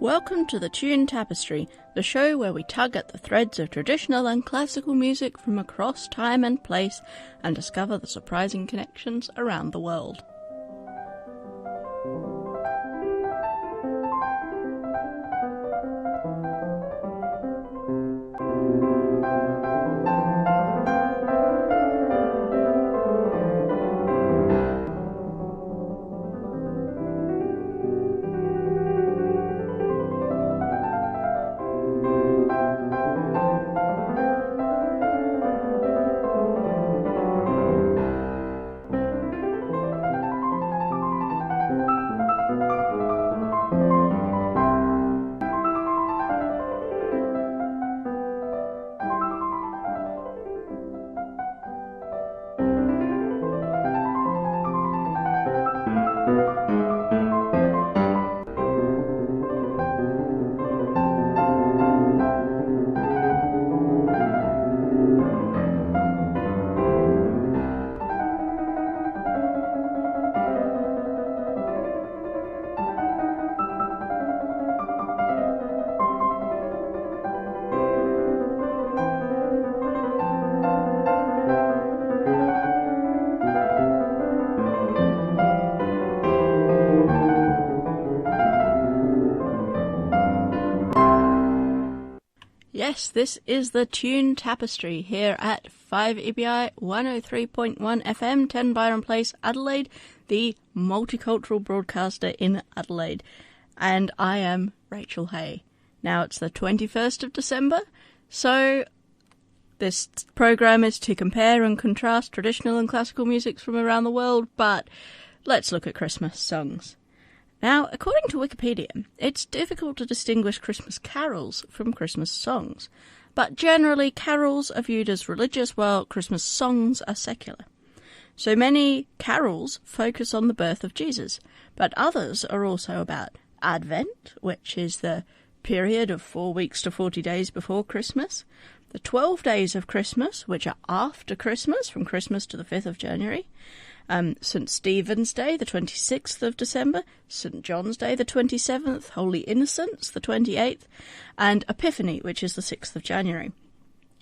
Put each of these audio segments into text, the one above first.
Welcome to the Tune Tapestry, the show where we tug at the threads of traditional and classical music from across time and place and discover the surprising connections around the world. Yes, this is the Tune Tapestry here at 5EBI 103.1 FM, 10 Byron Place, Adelaide, the multicultural broadcaster in Adelaide. And I am Rachel Hay. Now it's the 21st of December, so this program is to compare and contrast traditional and classical music from around the world, but let's look at Christmas songs. Now, according to Wikipedia, it's difficult to distinguish Christmas carols from Christmas songs, but generally carols are viewed as religious while Christmas songs are secular. So many carols focus on the birth of Jesus, but others are also about Advent, which is the period of 4 weeks to 40 days before Christmas, the 12 days of Christmas, which are after Christmas, from Christmas to the 5th of January, St. Stephen's Day, the 26th of December, St. John's Day, the 27th, Holy Innocents, the 28th, and Epiphany, which is the 6th of January.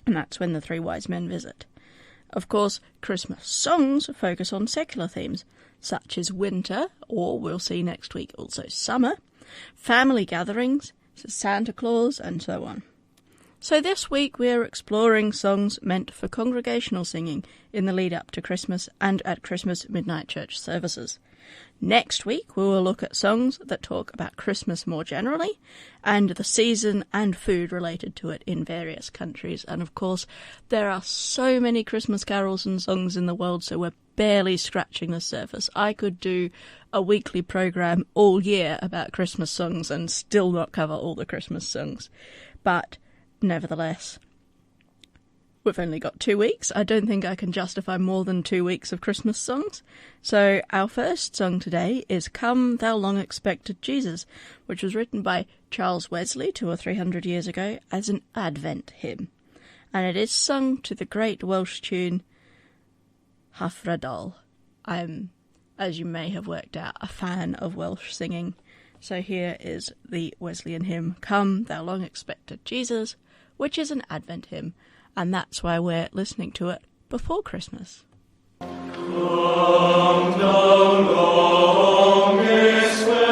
And that's when the three wise men visit. Of course, Christmas songs focus on secular themes, such as winter, or we'll see next week also summer, family gatherings, Santa Claus, and so on. So this week we're exploring songs meant for congregational singing in the lead up to Christmas and at Christmas midnight church services. Next week we will look at songs that talk about Christmas more generally and the season and food related to it in various countries. And of course there are so many Christmas carols and songs in the world, so we're barely scratching the surface. I could do a weekly program all year about Christmas songs and still not cover all the Christmas songs. But nevertheless, we've only got 2 weeks. I don't think I can justify more than 2 weeks of Christmas songs. So our first song today is Come Thou Long Expected Jesus, which was written by Charles Wesley 200 or 300 years ago as an Advent hymn. And it is sung to the great Welsh tune Hyfrydol. I'm, as you may have worked out, a fan of Welsh singing. So here is the Wesleyan hymn, Come Thou Long Expected Jesus, which is an Advent hymn, and that's why we're listening to it before Christmas. Come thou long expected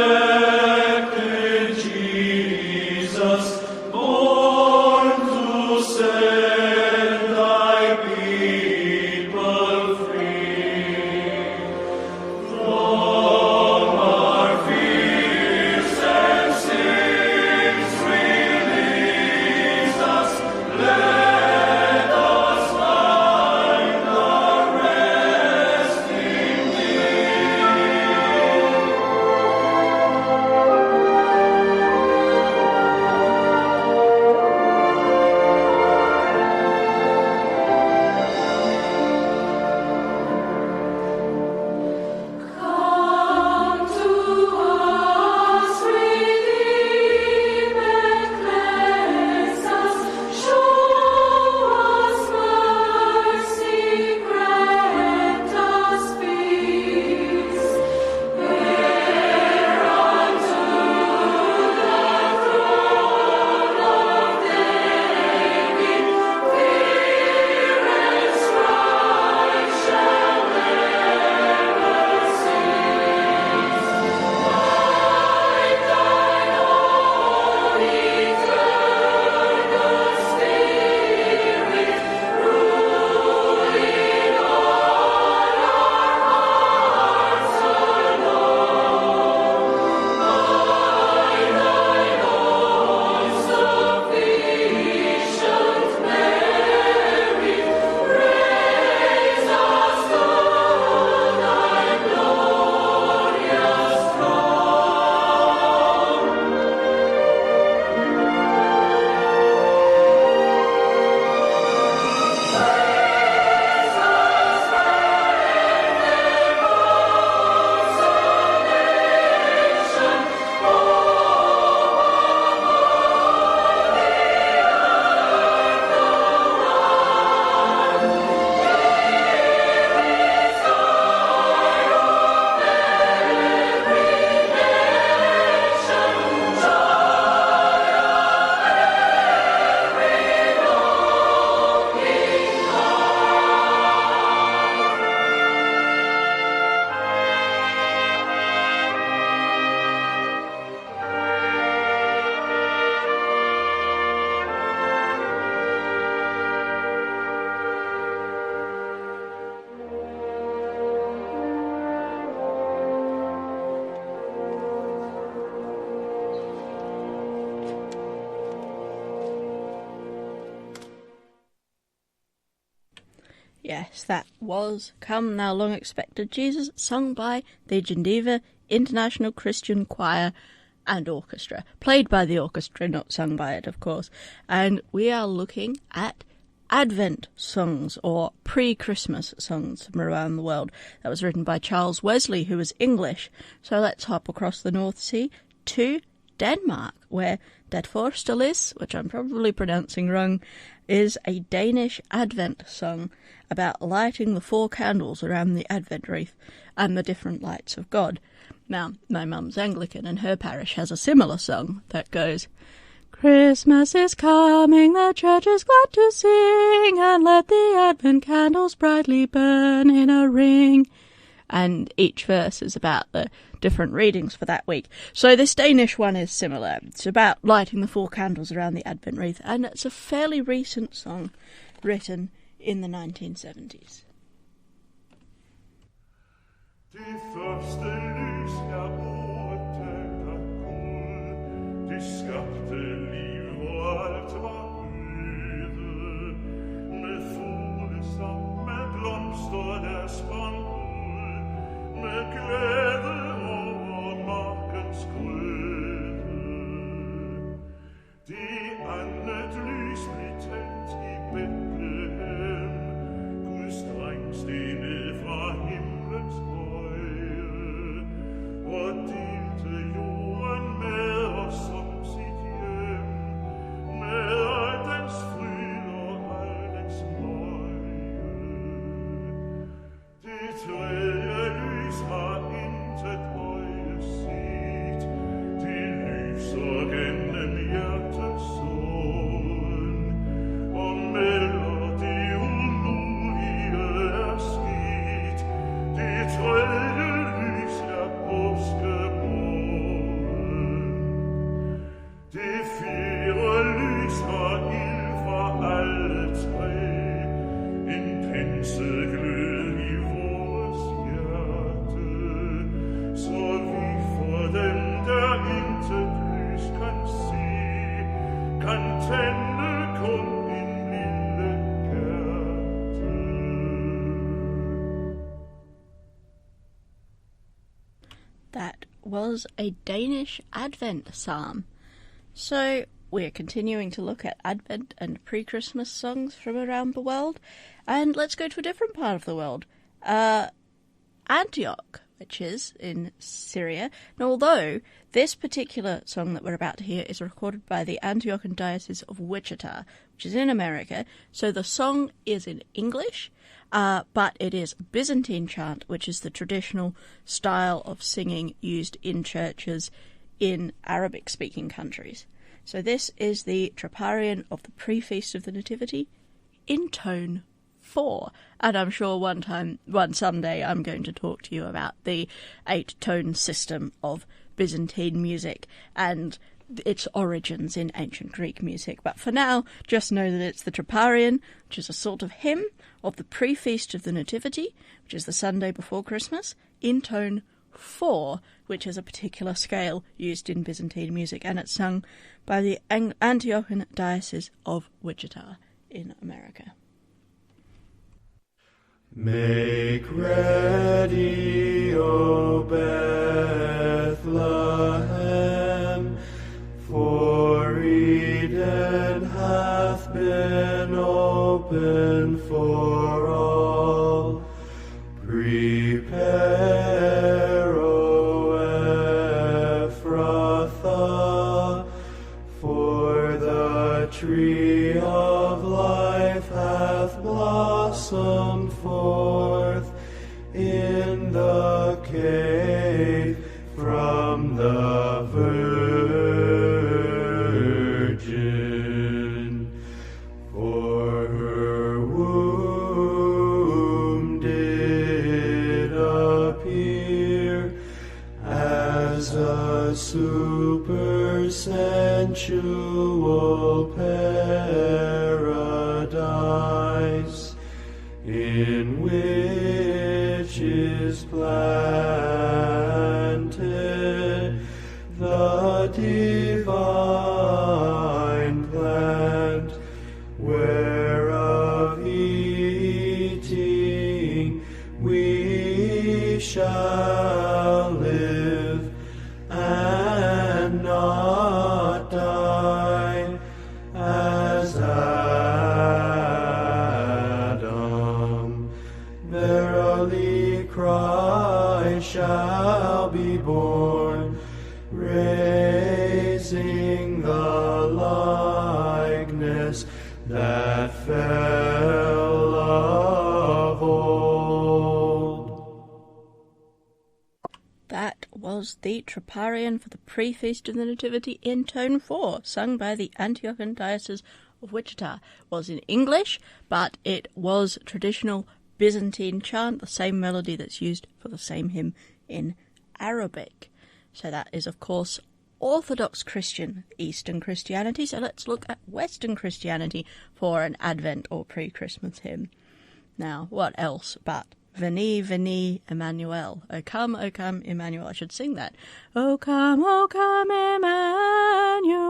Jesus, born to set thy people free. From our fears and sins release us, let us find our rest in thee. Yes, that was Come Thou Long Expected Jesus, sung by the Geneva International Christian Choir and Orchestra. Played by the orchestra, not sung by it, of course. And we are looking at Advent songs, or pre-Christmas songs from around the world. That was written by Charles Wesley, who was English. So let's hop across the North Sea to Denmark, where Det Forstellis, which I'm probably pronouncing wrong, is a Danish Advent song about lighting the 4 candles around the Advent wreath and the different lights of God. Now, my mum's Anglican, and her parish has a similar song that goes, Christmas is coming, the church is glad to sing, and let the Advent candles brightly burn in a ring. And each verse is about the different readings for that week. So this Danish one is similar. It's about lighting the 4 candles around the Advent wreath, and it's a fairly recent song written in the 1970s. Det første lys overtaget af Gud. Det skabte liv, hvor alt var øde. Med fugle som med blomster, der sprang ud. Med glæde over markens grøde. Det andet lys blev tændt i Bethlehem. Guds dreng steg ned fra himlens høje, og delte jorden med os som sit hjem, med al dens fryd og al dens møje. Det tredje lys har intet øje set, det lyser gennem hjertets ånd, og melder det umulige er sket. Det tredje lys er påskemorgen. Det fjerde lys har ild fra alle 3, en pinseglød i vores hjerte, så vi for dem, der intet lys kan se, kan tænde kun en lille kærte. That was a Danish Advent psalm. So we're continuing to look at Advent and pre-Christmas songs from around the world, and let's go to a different part of the world, Antioch, which is in Syria. And although this particular song that we're about to hear is recorded by the Antiochian Diocese of Wichita, which is in America, so the song is in English, but it is Byzantine chant, which is the traditional style of singing used in churches in Arabic-speaking countries. So this is the Troparion of the Pre-Feast of the Nativity in tone 4. And I'm sure one someday I'm going to talk to you about the 8-tone system of Byzantine music and its origins in ancient Greek music. But for now, just know that it's the Troparion, which is a sort of hymn of the Pre-Feast of the Nativity, which is the Sunday before Christmas, in tone 4, which is a particular scale used in Byzantine music, and it's sung by the Antiochian Diocese of Wichita in America. Make ready, O Bethlehem, for Eden hath been opened for all. Prepare, O Ephrathah, for the tree of life hath blossomed forth in the cave from the Virgin. For her womb did appear as a supersensual paradise, in which is planted the divine plant, whereof eating we shall live and not die, as Adam. Verily Christ shall be born, raising the likeness that fell of old. That was the Troparion for the pre-feast of the Nativity in tone 4, sung by the Antiochian Diocese of Wichita. It was in English, but it was traditional Byzantine chant, the same melody that's used for the same hymn in Arabic. So that is, of course, Orthodox Christian Eastern Christianity. So let's look at Western Christianity for an Advent or pre-Christmas hymn. Now, what else but Veni, Veni, Emmanuel. O come, Emmanuel. I should sing that. O come, Emmanuel.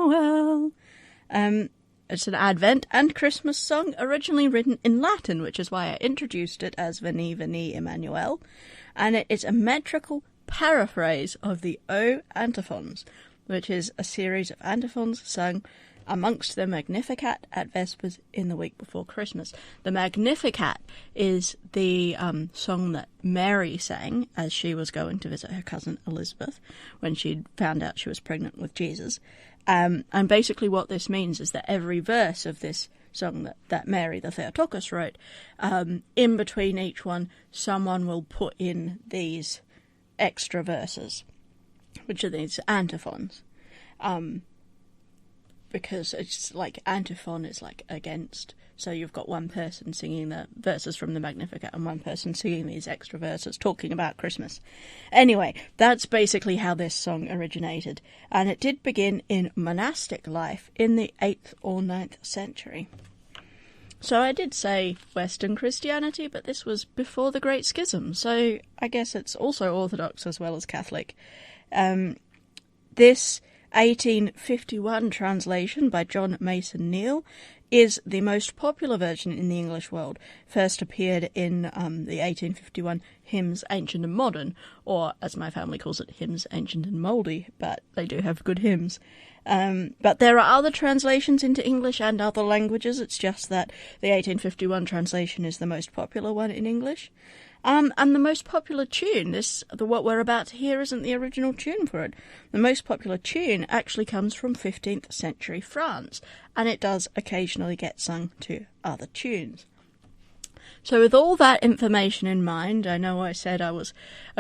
It's an Advent and Christmas song, originally written in Latin, which is why I introduced it as Veni, Veni, Emmanuel. And it is a metrical paraphrase of the O Antiphons, which is a series of antiphons sung amongst the Magnificat at Vespers in the week before Christmas. The Magnificat is the song that Mary sang as she was going to visit her cousin Elizabeth when she'd found out she was pregnant with Jesus. And basically what this means is that every verse of this song that Mary the Theotokos wrote, in between each one, someone will put in these extra verses, which are these antiphons. Because it's like antiphon is like against, so you've got one person singing the verses from the Magnificat and one person singing these extra verses talking about Christmas. Anyway, that's basically how this song originated, and it did begin in monastic life in the 8th or 9th century. So I did say Western Christianity, but this was before the Great Schism, so I guess it's also Orthodox as well as Catholic. This 1851 translation by John Mason Neale is the most popular version in the English world. First appeared in the 1851 Hymns Ancient and Modern, or as my family calls it, Hymns Ancient and Mouldy, but they do have good hymns. But there are other translations into English and other languages. It's just that the 1851 translation is the most popular one in English. And the most popular tune, what we're about to hear isn't the original tune for it. The most popular tune actually comes from 15th century France, and it does occasionally get sung to other tunes. So with all that information in mind, I know I said a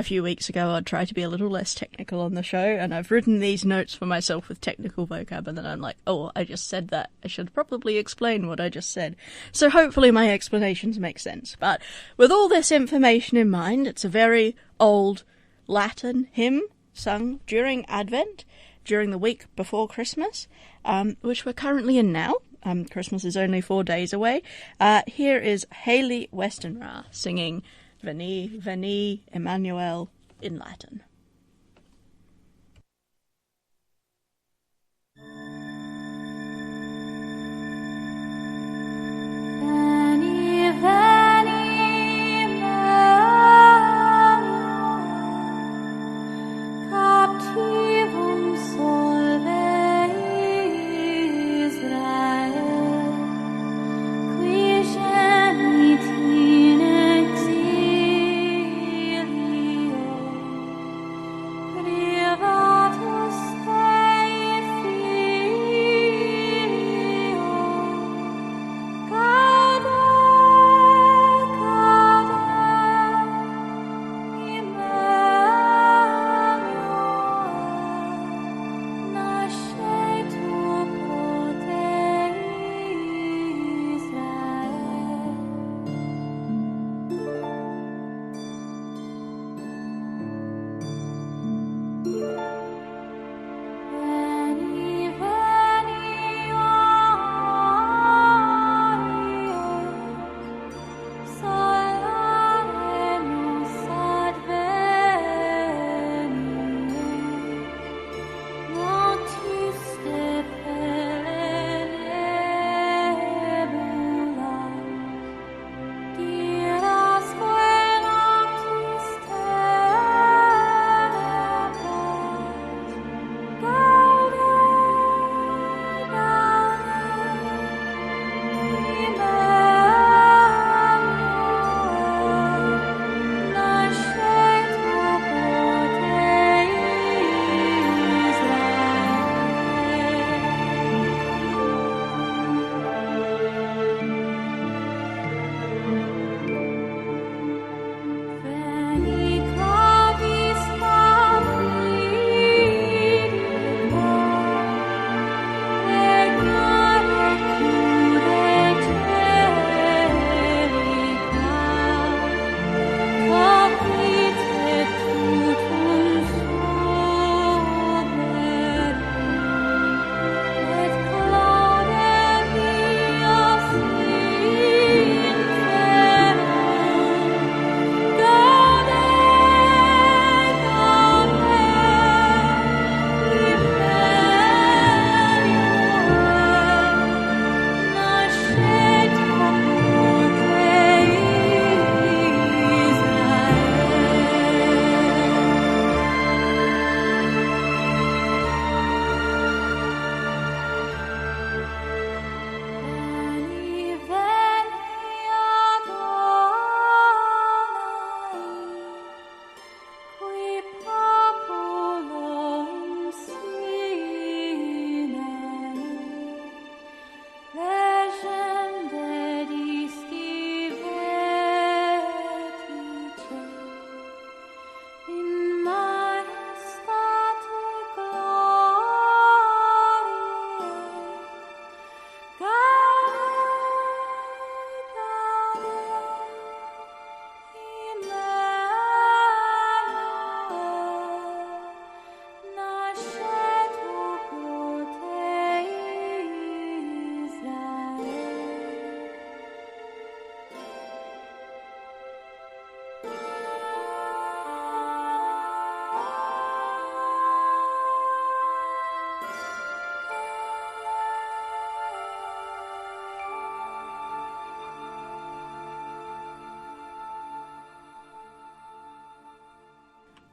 few weeks ago I'd try to be a little less technical on the show, and I've written these notes for myself with technical vocab, and then I'm like, oh, I just said that. I should probably explain what I just said. So hopefully my explanations make sense. But with all this information in mind, it's a very old Latin hymn sung during Advent, during the week before Christmas, which we're currently in now. Christmas is only 4 days away. Here is Hayley Westenra singing Veni, Veni, Emmanuel in Latin. Veni, Veni, Emmanuel, captivum solve Israel, qui genit in exilio,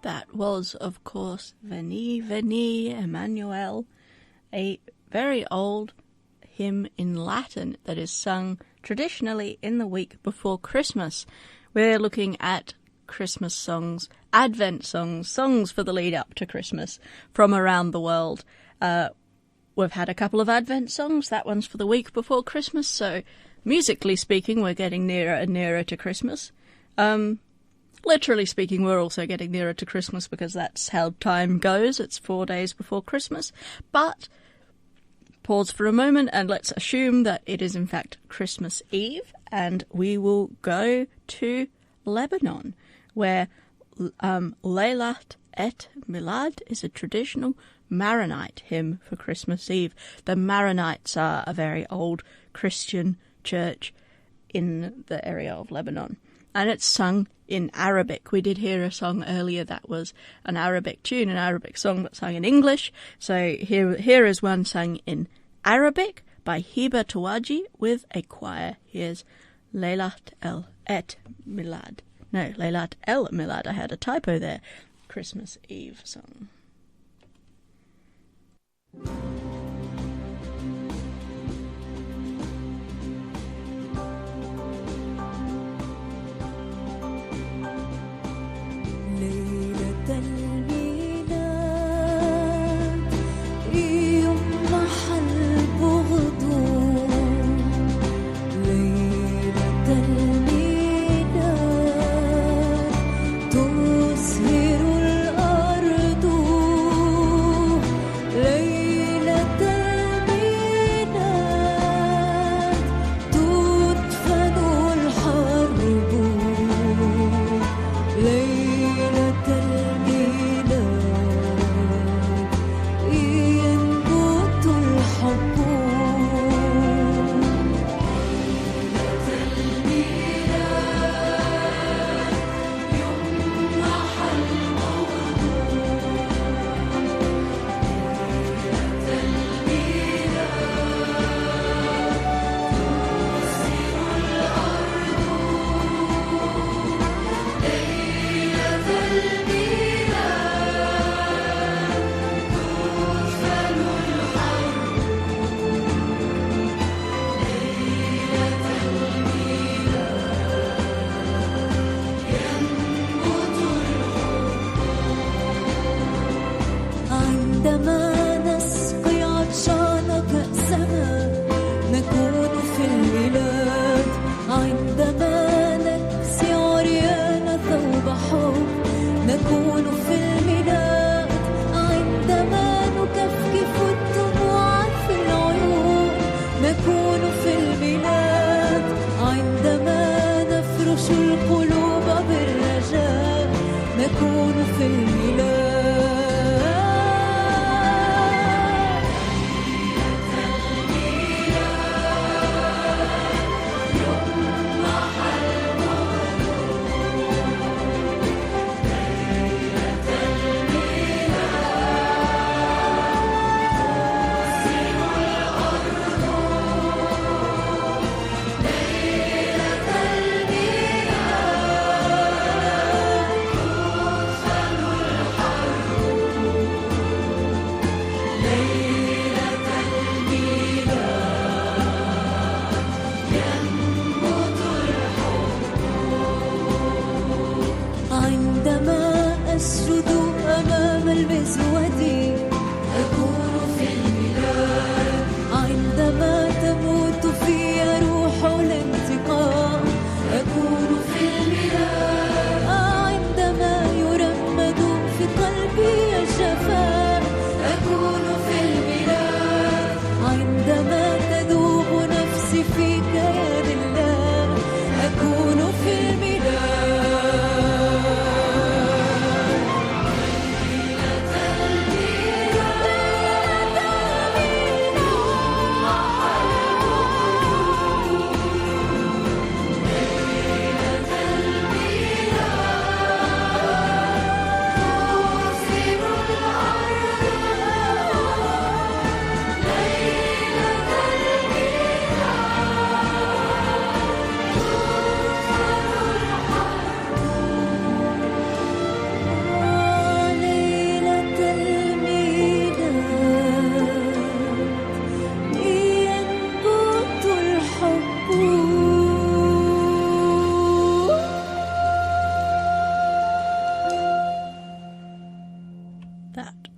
That was, of course, Veni, Veni, Emmanuel, a very old hymn in Latin that is sung traditionally in the week before Christmas. We're looking at Christmas songs, Advent songs, songs for the lead up to Christmas from around the world. We've had a couple of Advent songs. That one's for the week before Christmas, so musically speaking, we're getting nearer and nearer to Christmas. Literally speaking, we're also getting nearer to Christmas because that's how time goes. It's 4 days before Christmas. But pause for a moment and let's assume that it is in fact Christmas Eve, and we will go to Lebanon, where Leilat et Milad is a traditional Maronite hymn for Christmas Eve. The Maronites are a very old Christian church in the area of Lebanon, and it's sung in Arabic. We did hear a song earlier that was an Arabic tune, an Arabic song but sung in English. So here is one sung in Arabic by Hiba Tawaji with a choir. Here's Leilat et Milad. No, Leilat el Milad. I had a typo there. Christmas Eve song.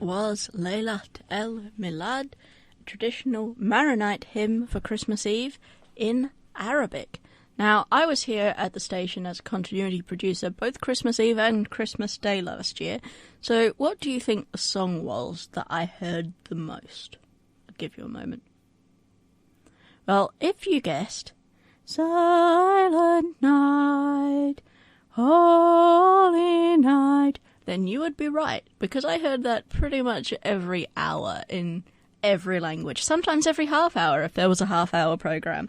was Laylat El Milad, a traditional Maronite hymn for Christmas Eve in Arabic. Now, I was here at the station as continuity producer both Christmas Eve and Christmas Day last year, so what do you think the song was that I heard the most? I'll give you a moment. Well, if you guessed Silent Night, Holy Night, then you would be right, because I heard that pretty much every hour in every language, sometimes every half hour if there was a half-hour program.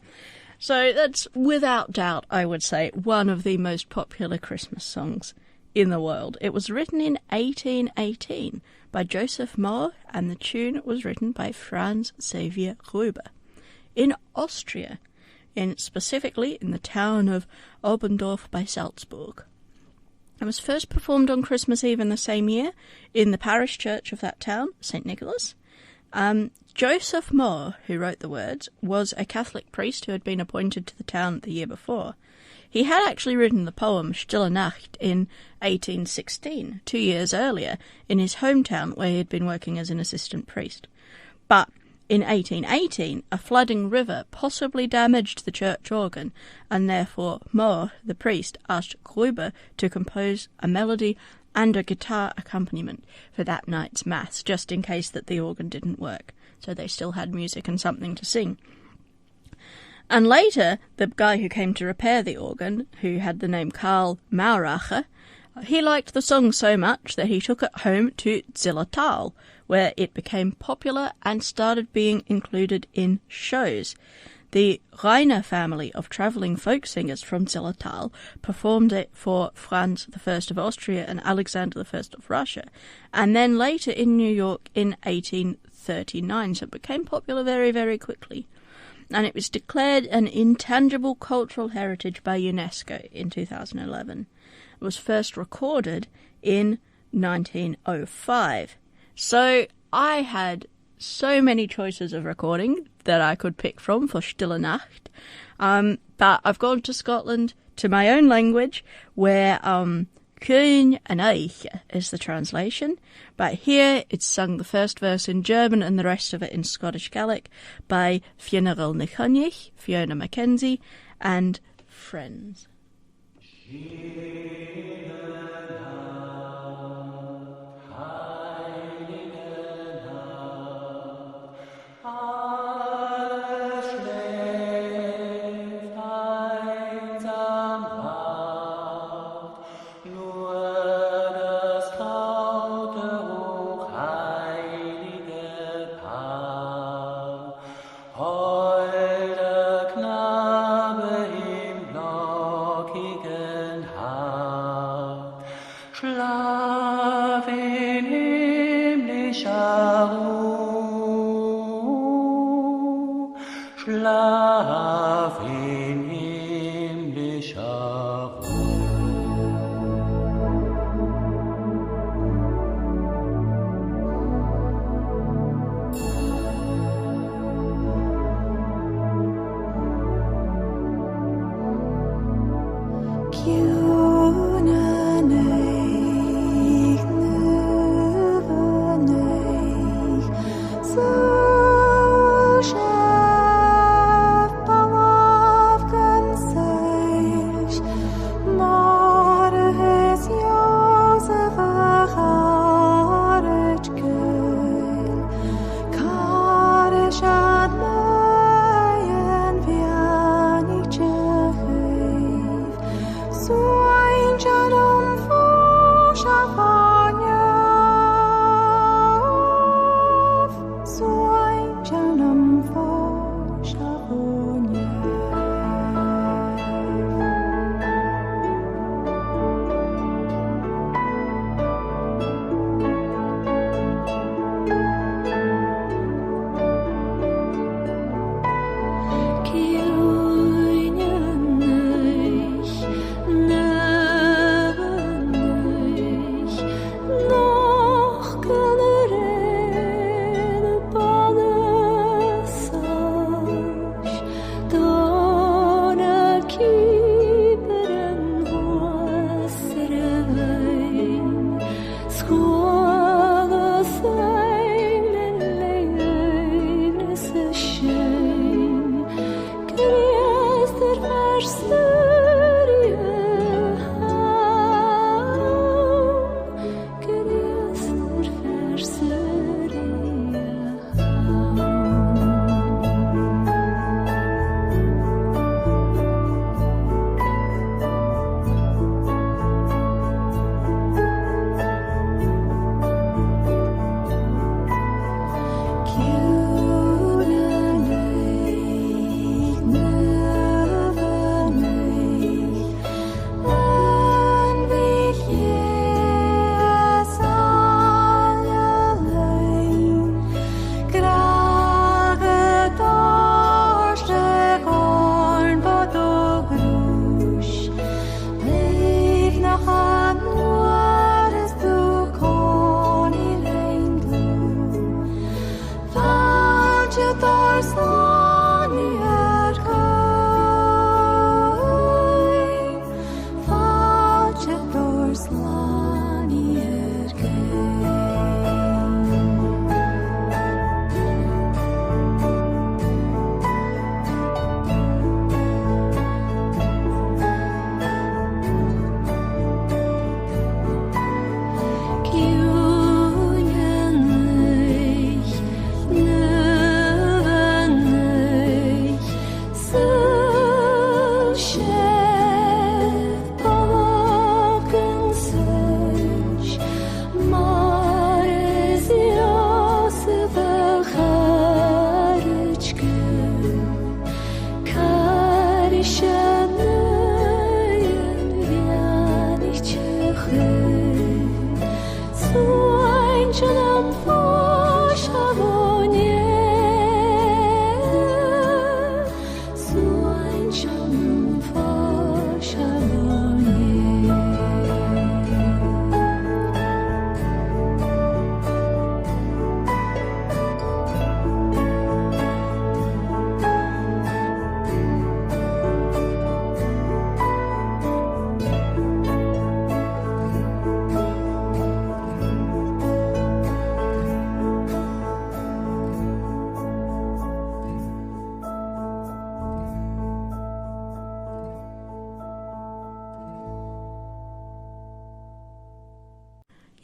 So that's, without doubt, I would say, one of the most popular Christmas songs in the world. It was written in 1818 by Joseph Mohr, and the tune was written by Franz Xaver Gruber. In Austria, specifically in the town of Oberndorf by Salzburg. It was first performed on Christmas Eve in the same year in the parish church of that town, St. Nicholas. Joseph Mohr, who wrote the words, was a Catholic priest who had been appointed to the town the year before. He had actually written the poem Stille Nacht in 1816, 2 years earlier, in his hometown where he had been working as an assistant priest. But in 1818, a flooding river possibly damaged the church organ, and therefore Mohr, the priest, asked Gruber to compose a melody and a guitar accompaniment for that night's mass, just in case that the organ didn't work. So they still had music and something to sing. And later, the guy who came to repair the organ, who had the name Karl Mauracher, he liked the song so much that he took it home to Zillertal, where it became popular and started being included in shows. The Rainer family of travelling folk singers from Zillertal performed it for Franz I of Austria and Alexander I of Russia, and then later in New York in 1839, so it became popular very, very quickly. And it was declared an intangible cultural heritage by UNESCO in 2011. It was first recorded in 1905. So I had so many choices of recording that I could pick from for Stille Nacht. But I've gone to Scotland, to my own language, where Cúin an Eiche is the translation. But here it's sung the first verse in German and the rest of it in Scottish Gaelic by Fionnuala na Cónaich, Fiona Mackenzie, and friends.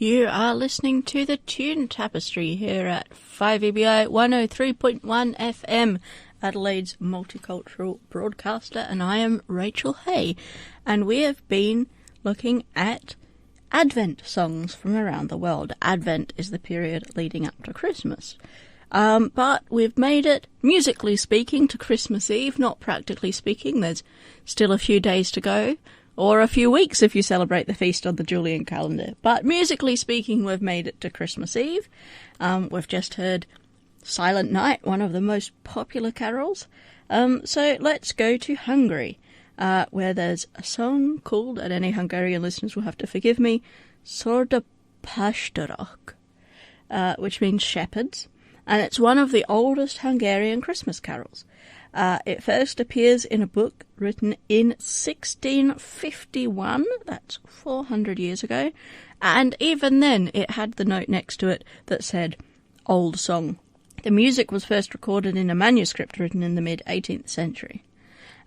You are listening to the Tune Tapestry here at 5EBI 103.1 FM, Adelaide's multicultural broadcaster, and I am Rachel Hay, and we have been looking at Advent songs from around the world. Advent is the period leading up to Christmas. But we've made it, musically speaking, to Christmas Eve, not practically speaking. There's still a few days to go, or a few weeks if you celebrate the feast on the Julian calendar. But musically speaking, we've made it to Christmas Eve. We've just heard Silent Night, one of the most popular carols. So let's go to Hungary, where there's a song called, and any Hungarian listeners will have to forgive me, Sorda Pastorok, which means shepherds. And it's one of the oldest Hungarian Christmas carols. It first appears in a book written in 1651, that's 400 years ago, and even then it had the note next to it that said, Old Song. The music was first recorded in a manuscript written in the mid-18th century.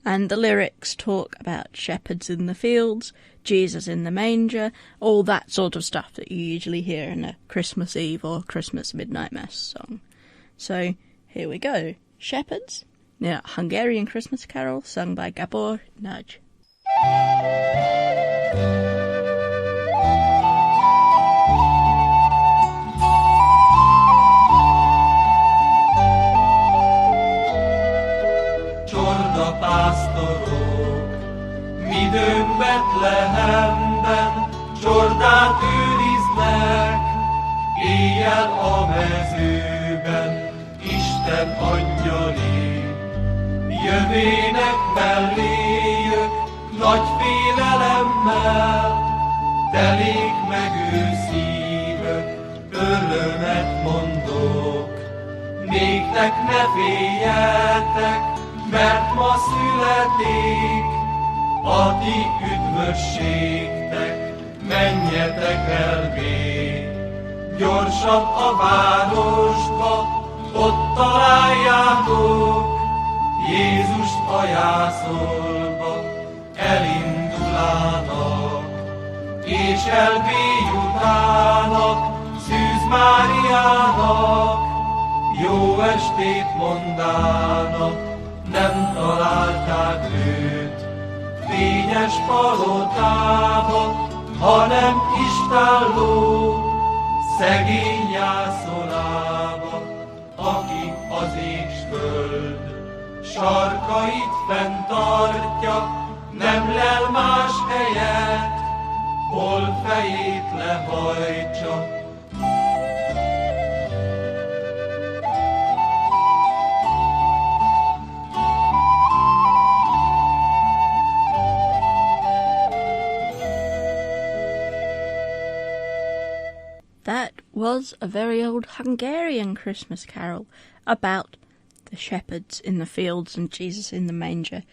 And the lyrics talk about shepherds in the fields, Jesus in the manger, all that sort of stuff that you usually hear in a Christmas Eve or Christmas Midnight Mass song. So, here we go. Shepherds, a Hungarian Christmas carol sung by Gabor Nagy. Csorda pásztorok, midőn Betlehemben, csordát őriznek, éjjel a mezőben, Isten angyali. Jövének melléjük, nagy félelemmel, telik meg ő szívük, örömet mondok. Néktek ne féljetek, mert ma születik a ti üdvösségtek, menjetek el még. Gyorsan a városba, ott találjátok Jézust a jászolba, elindulának, és elvéj utána Szűz Máriának, jó estét mondának, nem találták őt fényes palotába, hanem istálló szegény jászolába, aki az ég s föld sarkait fenntartja, nem lel más helyet, hol fejét lehajtsa. That was a very old Hungarian Christmas carol about the shepherds in the fields and Jesus in the manger.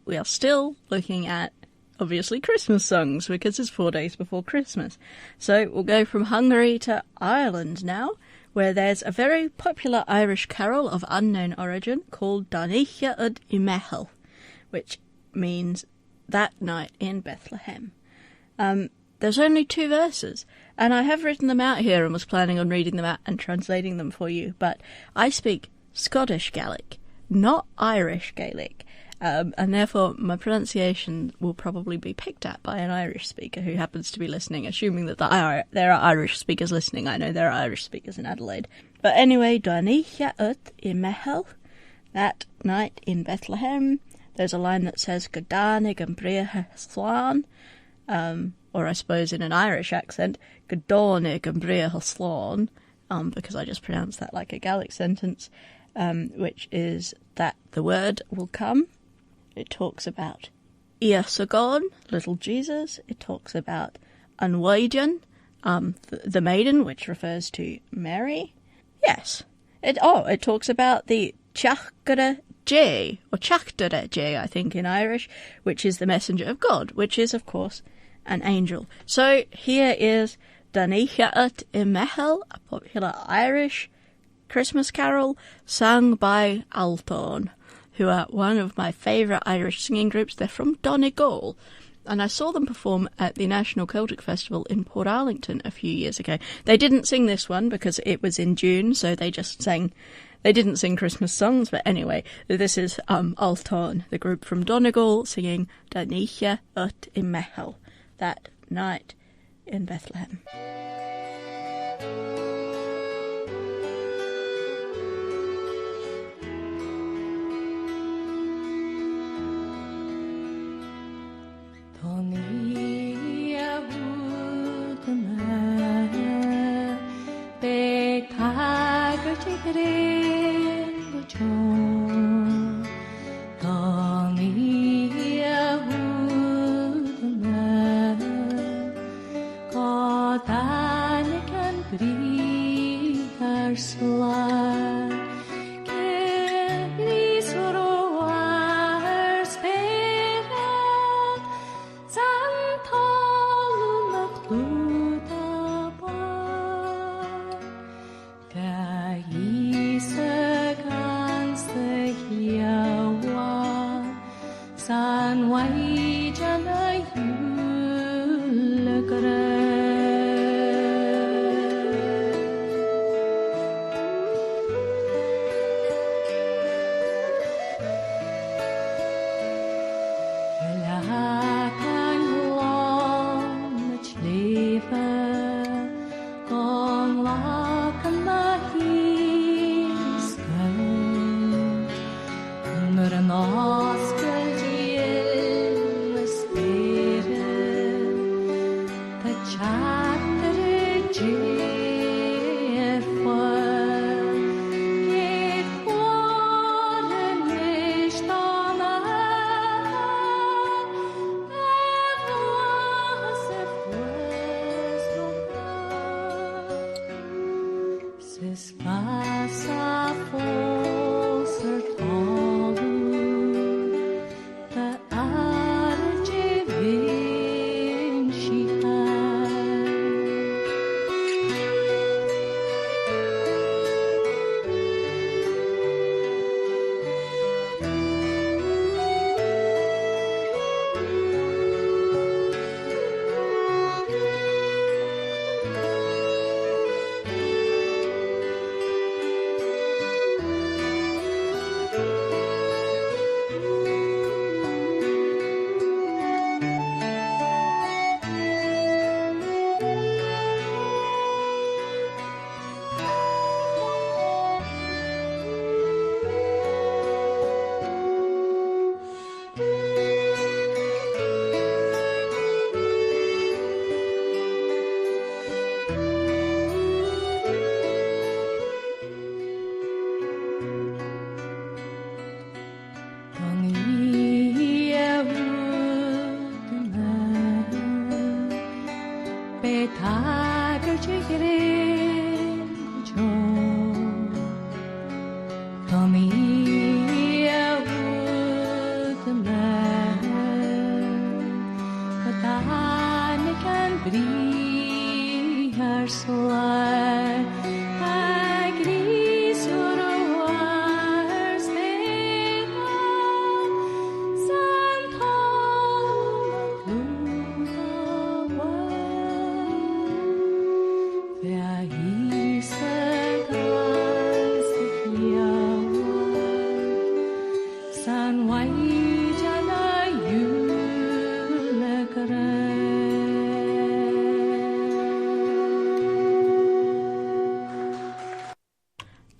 We are still looking at, obviously, Christmas songs because it's 4 days before Christmas. So we'll go from Hungary to Ireland now, where there's a very popular Irish carol of unknown origin called Dánaíche ud Imechel, which means that night in Bethlehem. There's only 2 verses, and I have written them out here and was planning on reading them out and translating them for you, but I speak Scottish Gaelic, not Irish Gaelic, and therefore my pronunciation will probably be picked up by an Irish speaker who happens to be listening, assuming that there are Irish speakers listening. I know there are Irish speakers in Adelaide. But anyway, Dánaíche ud Imechel, that night in Bethlehem. There's a line that says, Godánig an bréthe sláán, or I suppose in an Irish accent, Godornig an bréthe sláán, because I just pronounced that like a Gaelic sentence, which is that the word will come. It talks about Iasagon, little Jesus. It talks about Anwaidian, the maiden, which refers to Mary. Yes. It talks about the Teachgada J, or Teachgada J, I think in Irish, which is the messenger of God, which is, of course, an angel. So here is Dánaíche ud Imechel, a popular Irish Christmas carol sung by Althorn, who are one of my favourite Irish singing groups. They're from Donegal, and I saw them perform at the National Celtic Festival in Port Arlington a few years ago. They didn't sing this one because it was in June, so they didn't sing Christmas songs, but anyway, this is Alton, the group from Donegal, singing Danicha ut I Mehel, that night in Bethlehem.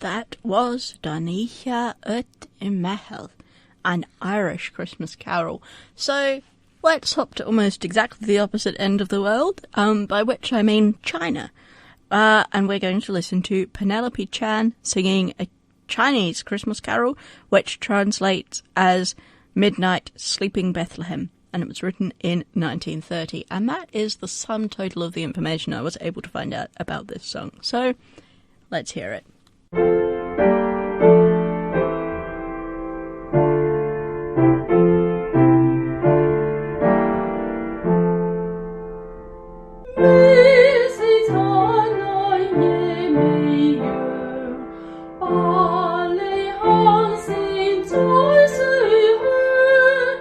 That was Danicha ut I Mehel, an Irish Christmas carol. So let's hop to almost exactly the opposite end of the world, by which I mean China. And we're going to listen to Penelope Chan singing a Chinese Christmas carol, which translates as Midnight Sleeping Bethlehem. And it was written in 1930. And that is the sum total of the information I was able to find out about this song. So let's hear it. Yeah.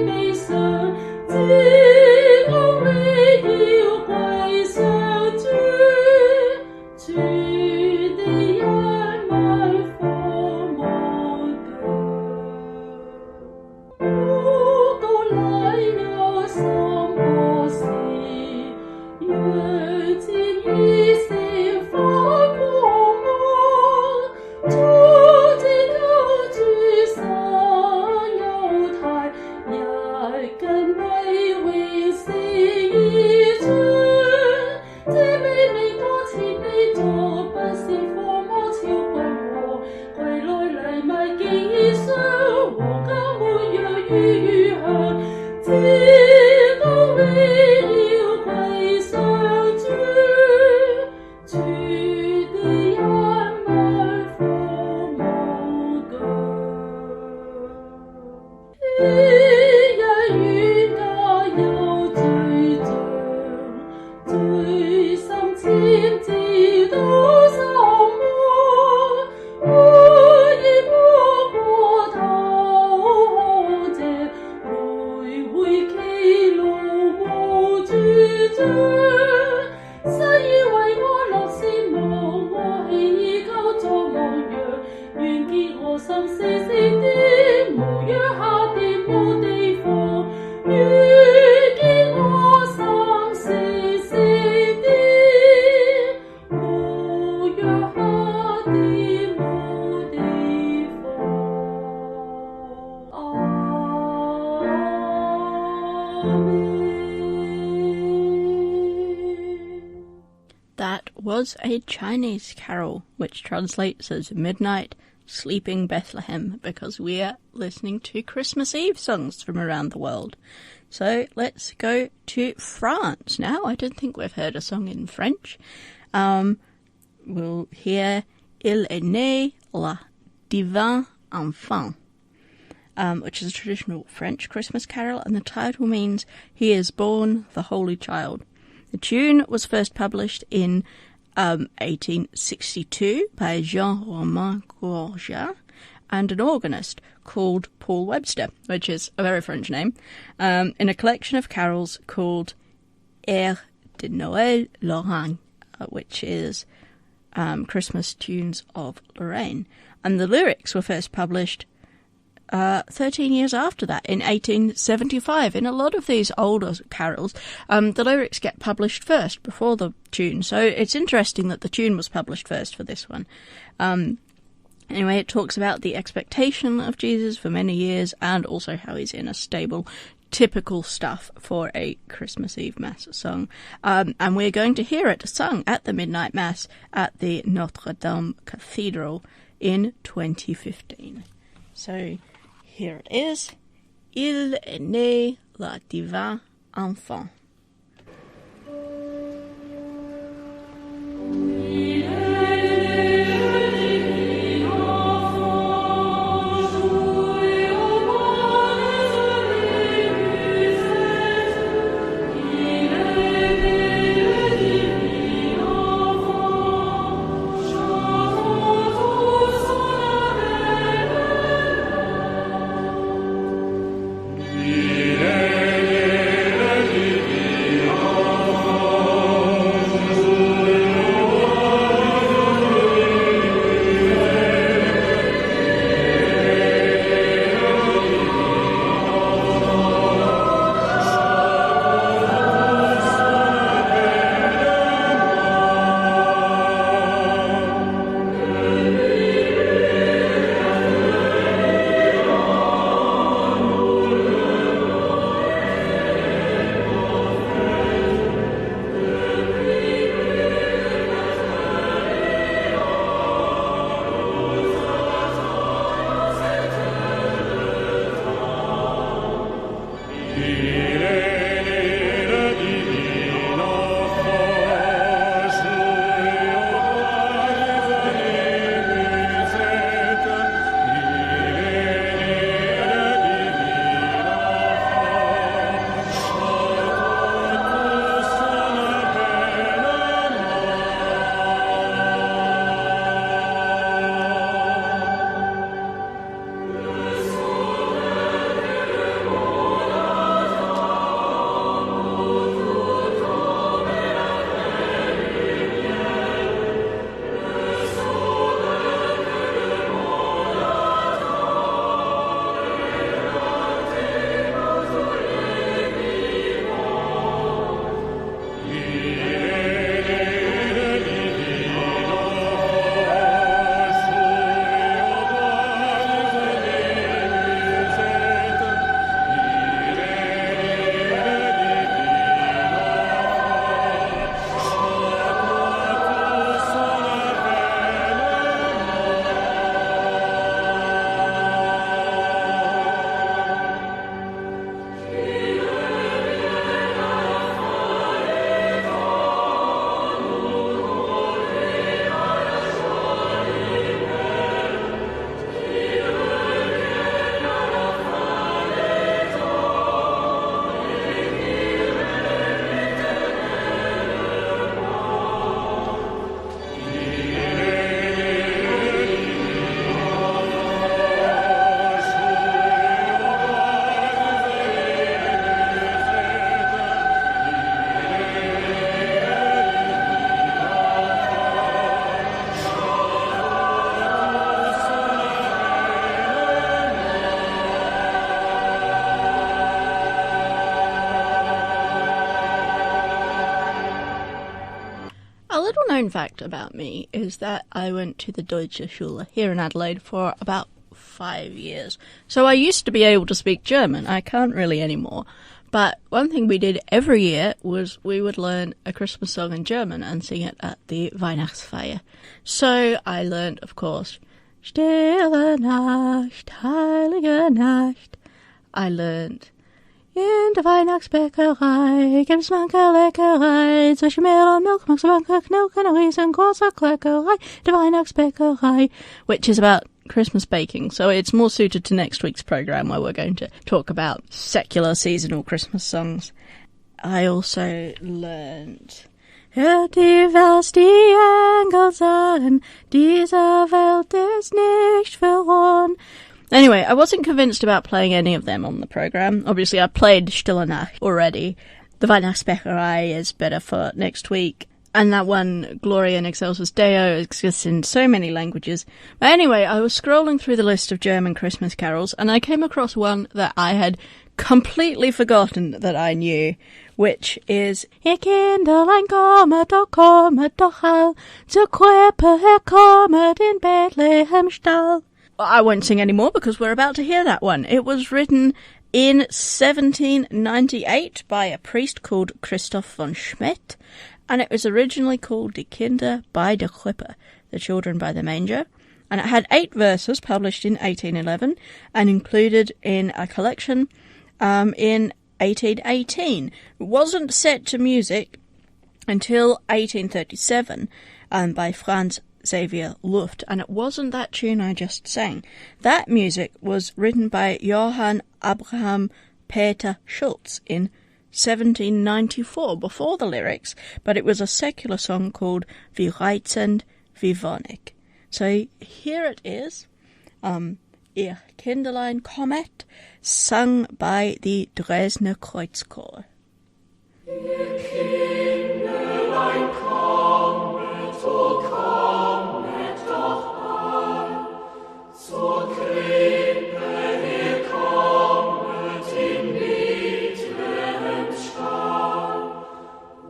悲傷，只我榮耀歸上主，主的恩惠放我腳。我到來有心過時，讓前以閃發光芒，主之救主生猶太，日近為榮是已出，這美味多次被作，不是火魔超君王，歸來禮物寄上，和家沒藥與香，只我榮耀歸上主，主的恩惠放我腳。一日遠家有主像，最深簽字到心窩，我已摸過頭，這徘徊歧路無主張，實已為我立先亡，我喜已交作模樣，願見我心死死的模樣，下跌無地方，願見我心死死的模樣，下跌無地方。阿們。That was a Chinese carol, which translates as Midnight Sleeping Bethlehem, because we are listening to Christmas Eve songs from around the world. So let's go to France now. I don't think we've heard a song in French. We'll hear Il est né le divin enfant, which is a traditional French Christmas carol, and the title means He is born, the Holy Child. The tune was first published in 1862 by Jean-Romain Gourget and an organist called Paul Webster, which is a very French name, in a collection of carols called Air de Noël Lorraine, which is Christmas tunes of Lorraine. And the lyrics were first published 13 years after that, in 1875. In a lot of these older carols, the lyrics get published first before the tune. So it's interesting that the tune was published first for this one. Anyway, it talks about the expectation of Jesus for many years and also how he's in a stable, typical stuff for a Christmas Eve Mass song. And we're going to hear it sung at the Midnight Mass at the Notre Dame Cathedral in 2015. So here it is. Il est né le divin enfant. known fact about me is that I went to the Deutsche Schule here in Adelaide for about 5 years. So I used to be able to speak German. I can't really anymore. But one thing we did every year was we would learn a Christmas song in German and sing it at the Weihnachtsfeier. So I learned, of course, Stille Nacht, heilige Nacht. I learned, in der Weihnachtsbäckerei gibt's manche Leckerei, zwischen Mehl und Milch, Max Banker, Knilch, eine riesengroße Kleckerei, der Weihnachtsbäckerei, which is about Christmas baking, so it's more suited to next week's programme where we're going to talk about secular seasonal Christmas songs. I also learned Hört ihr, was die Engel sagen, dieser Welt ist nicht verloren. Anyway, I wasn't convinced about playing any of them on the programme. Obviously, I played Stille Nacht already. The Weihnachtsbäckerei is better for next week. And that one, Gloria in Excelsis Deo, exists in so many languages. But anyway, I was scrolling through the list of German Christmas carols, and I came across one that I had completely forgotten that I knew, which is Ihr Kinderlein kommet doch all, zur Krippe herkommet in Bethlehem Stall. I won't sing anymore because we're about to hear that one. It was written in 1798 by a priest called Christoph von Schmidt, and it was originally called Die Kinder bei der Krippe, the children by the manger, and it had 8 verses published in 1811 and included in a collection in 1818. It wasn't set to music until 1837 by Franz Xavier Luft, and it wasn't that tune I just sang. That music was written by Johann Abraham Peter Schultz in 1794, before the lyrics, but it was a secular song called Wie reizend, wie wonnig. So here it is, Ihr Kinderlein kommet, sung by the Dresdner Kreuzchor. Ihr Kinderlein kommet, o kommet doch all, zur Krippe her kommet in Bethlehem Stall,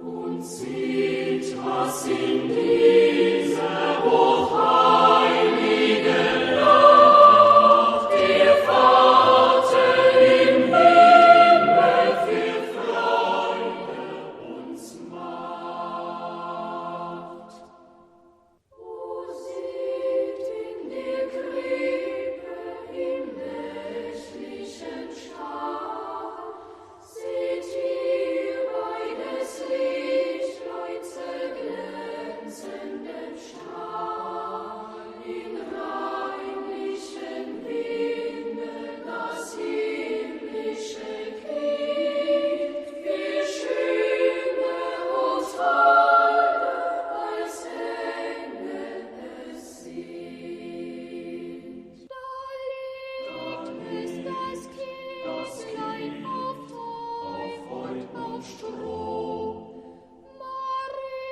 und seht, was in dieser hochheiligen Nacht der Vater im Himmel für Freude uns macht. O seht in der Krippe im nächtlichen Stall, seht ihr beides Lichtlein zerglänzenden Stahl, in reinlichen Winden das himmlische Kind, viel schöner und holder als Engel es sind. Dort ist das Kindlein auf Heu und Stroh,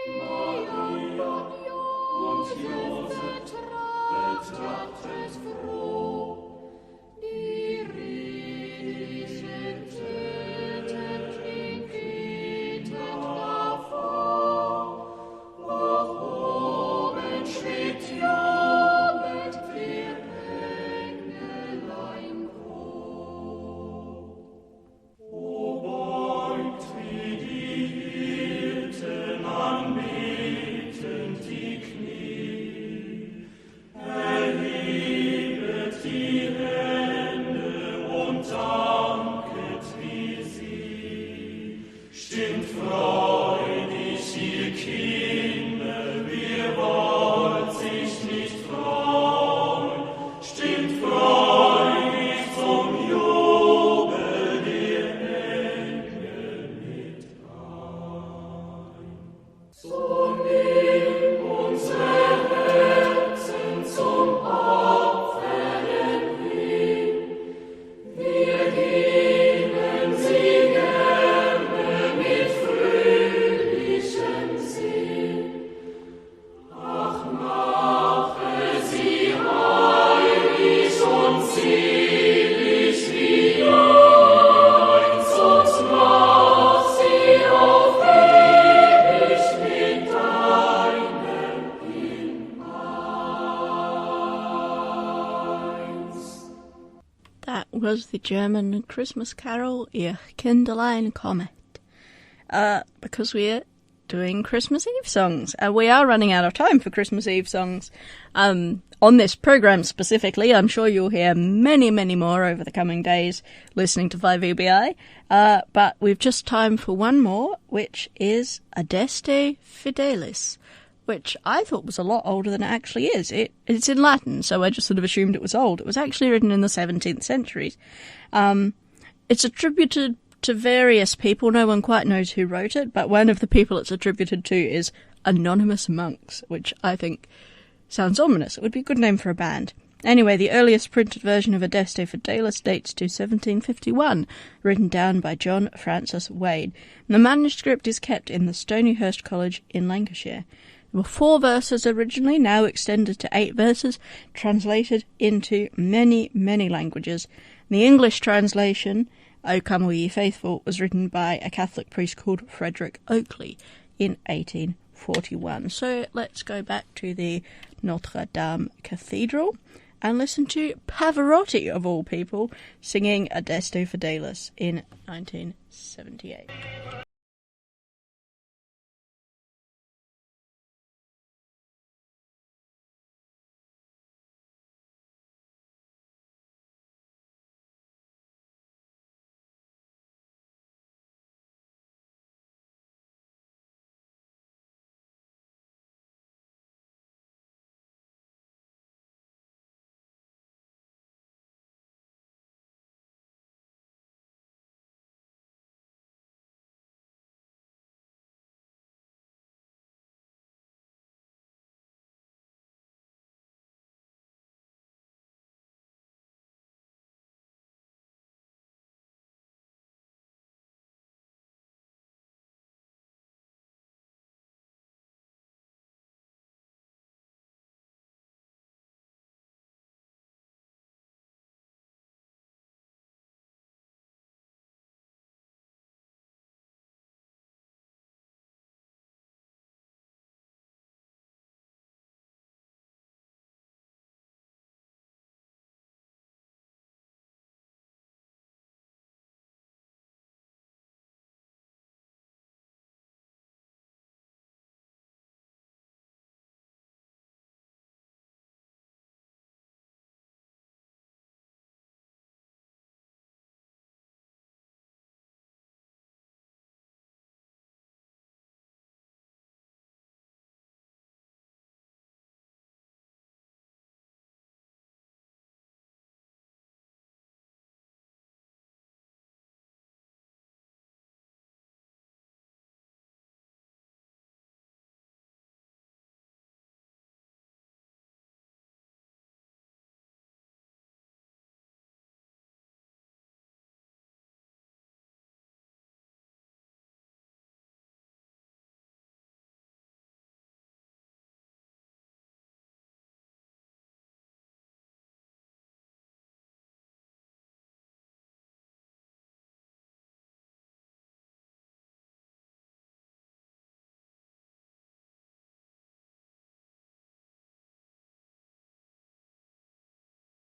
Maria und Josef betrachtet froh, die Riesentöte klingelten davor, hoch oben schwebt jubelt der Engelein groß. O beugt wie die Hirten anbetend die Knie, erhebet die Hände und danket wie sie. Stimmt freudig, ihr Kinder, wer wollt sich nicht freuen? Stimmt freudig zum Jubel der Engel mit ein. So nimm unsere Herzen zum Opfern hin, wir geben sie gerne mit Freude. was the German Christmas carol Ihr Kindlein kommet. Because we're doing Christmas Eve songs. We are running out of time for Christmas Eve songs. On this program specifically, I'm sure you'll hear many, many more over the coming days listening to 5EBI. But we've just time for one more, which is Adeste Fidelis, which I thought was a lot older than it actually is. It's in Latin, so I just sort of assumed it was old. It was actually written in the 17th century. It's attributed to various people. No one quite knows who wrote it, but one of the people it's attributed to is Anonymous Monks, which I think sounds ominous. It would be a good name for a band. Anyway, the earliest printed version of Adeste Fidelis dates to 1751, written down by John Francis Wade. The manuscript is kept in the Stonyhurst College in Lancashire. There were 4 verses originally, now extended to 8 verses, translated into many, many languages. The English translation, O Come All Ye Faithful, was written by a Catholic priest called Frederick Oakley in 1841. So let's go back to the Notre Dame Cathedral and listen to Pavarotti, of all people, singing Adeste Fidelis in 1978.